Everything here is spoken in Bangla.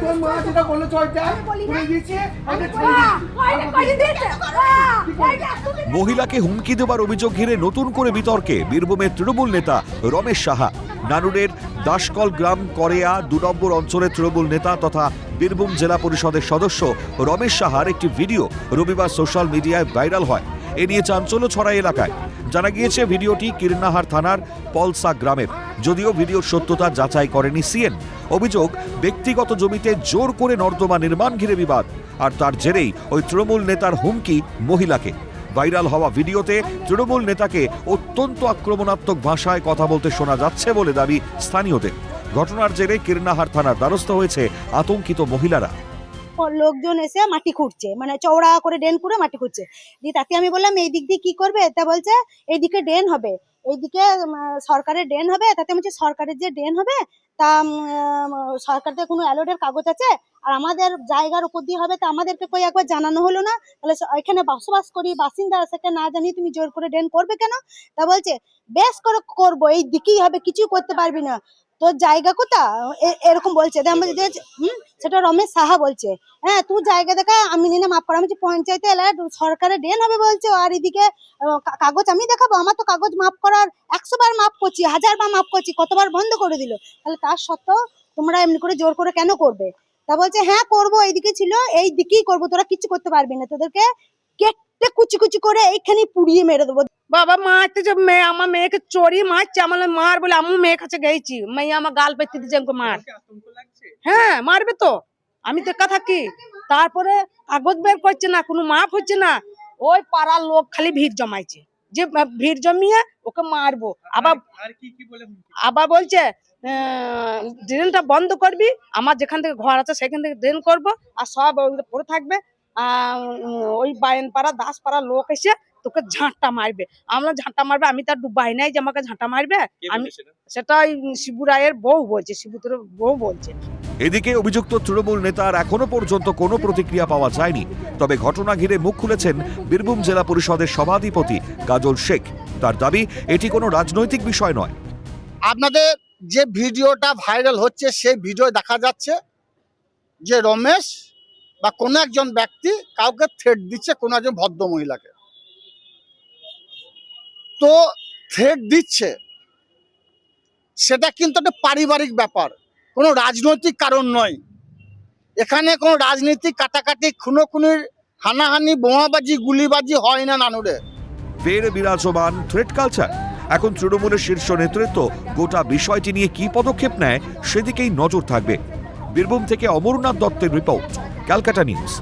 তোর মা যেটা বলেছে ওইটা করে দিয়েছে। মহিলাকে হুমকি দেওয়ার অভিযোগ ঘিরে নতুন করে বিতর্কে বীরভূমের তৃণমূল নেতা রমেশ সাহা। নানুরের দাসকল গ্রাম করেয়া ২ নম্বর অঞ্চলের তৃণমূল নেতা তথা বীরভূম জেলা পরিষদের সদস্য রমেশ সাহার একটি ভিডিও রবিবার সোশ্যাল মিডিয়ায় ভাইরাল হয়। এ নিয়ে চাঞ্চল্য ছড়ায় এলাকায়। জানা গিয়েছে ভিডিওটি কীর্ণাহার থানার পলসা গ্রামের, যদিও ভিডিওর সত্যতা যাচাই করেনি সিএন। অভিযোগ, ব্যক্তিগত জমিতে জোর করে নর্দমা নির্মাণ ঘিরে বিবাদ, আর তার জেরেই ওই তৃণমূল নেতার হুমকি মহিলাকে। ভাইরাল হওয়া ভিডিওতে তৃণমূল নেতাকে অত্যন্ত আক্রমণাত্মক ভাষায় কথা বলতে শোনা যাচ্ছে বলে দাবি স্থানীয়দের। ঘটনার জেরে কীর্ণাহার থানার দ্বারস্থ হয়েছে আতঙ্কিত মহিলারা। লোকজন এসে মাটি খুঁড়ছে, মানে চওড়া করে ড্রেন করে মাটি খুঁড়ছে। দিয়ে তাকে আমি বললাম এই দিক দিয়ে কি করবে, তা বলছে এইদিকে ড্রেন হবে, এইদিকে সরকারের ড্রেন হবে। তাতে বলছে সরকারের যে ড্রেন হবে তা সরকার থেকে কোনো অ্যালোডের কাগজ আছে, আর আমাদের জায়গার উপর দিয়ে হবে, তা আমাদেরকে কই একবার জানানো হলো না? তাহলে এখানে বসবাস করি বাসিন্দা, সেটা না জানিয়ে তুমি জোর করে ড্রেন করবে কেন? তা বলছে বেশ করে করবো, এই দিকেই হবে, কিছু করতে পারবি না, তোর জায়গা কোথা, এরকম বলছে। সেটা রমেশ সাহা বলছে। হ্যাঁ, তুই জায়গা দেখা, আমি নিয়ে মাপ করা, আমি পঞ্চায়েতে এলাকা সরকারের ড্রেন হবে বলছে, আর এদিকে কাগজ আমি দেখাবো? আমার তো কাগজ মাপ করার 100 বার মাপ করছি, 1000 বার মাপ করছি, কতবার বন্ধ করে দিল। তাহলে তার সত্ত্বেও তোমরা এমনি করে জোর করে কেন করবে? তা বলছে হ্যাঁ করবো, এইদিকে ছিল, এই দিকেই করবো, তোরা কিছু করতে পারবি না, তোদেরকে কেটে কুচি কুচি করে এইখানে পুড়িয়ে মেরে দেবো। বাবা মারতে যে মেয়ে, আমার মেয়েকে চড়ি মারছে, আমার মার বলে আমি মেয়ে কাছে গেছি, মেয়ে আমার গাল পেতে দিচ্ছে আমাকে মার। হ্যাঁ মারবে তো, আমি দেখা থাকি। তারপরে কাগজ বের করছে না, কোনো মাপ হচ্ছে না, ওই পাড়ার লোক খালি ভিড় জমাইছে, যে ভিড় জমিয়ে ওকে মারবো। আবার বলছে ড্রেনটা বন্ধ করবি, আমার যেখান থেকে ঘর আছে সেখান থেকে ড্রেন করবো, আর সব পড়ে থাকবে, ওই বাইন পাড়া দাস পাড়া লোক এসে তোকে ঝাঁটা মারবে। আমরা ঝাঁটা মারবে, আমি তার ডুবাই নাই যে আমাকে ঝাঁটা মারবে। আমি সেটা শিবু রায়ের বউ বলছে, শিবুতরের বউ বলছে। এদিকে অভিযুক্ত তৃণমূল নেতার এখনো পর্যন্ত কোনো প্রতিক্রিয়া পাওয়া যায়নি। তবে ঘটনা ঘিরে মুখ খুলেছেন বীরভূম জেলা পরিষদের সভাধিপতি কাজল শেখ। তার দাবি এটি কোনো রাজনৈতিক বিষয় নয়। আপনাদের যে ভিডিওটা ভাইরাল হচ্ছে সেই ভিডিও দেখা যাচ্ছে যে রমেশ বা কোনো একজন ব্যক্তি কাউকে থ্রেট দিচ্ছে, কোনো একজন ভদ্র মহিলাকে। তো থ্রেট দিচ্ছে সেটা কিন্তু একটা পারিবারিক ব্যাপার, কোনো রাজনৈতিক কারণ নয়। এখানে কোনো রাজনৈতিক কাটাকাটি, খুনোখুনির, হানাহানি, বোমাবাজি, গুলিবাজি হয় না নানুরে। ফের বিরাজমান থ্রেট কালচার। এখন তৃণমূলের শীর্ষ নেতৃত্ব গোটা বিষয়টি নিয়ে কি পদক্ষেপ নেয় সেদিকেই নজর থাকবে। বীরভূম থেকে অমরনাথ দত্তের রিপোর্ট, ক্যালকাটা নিউজ।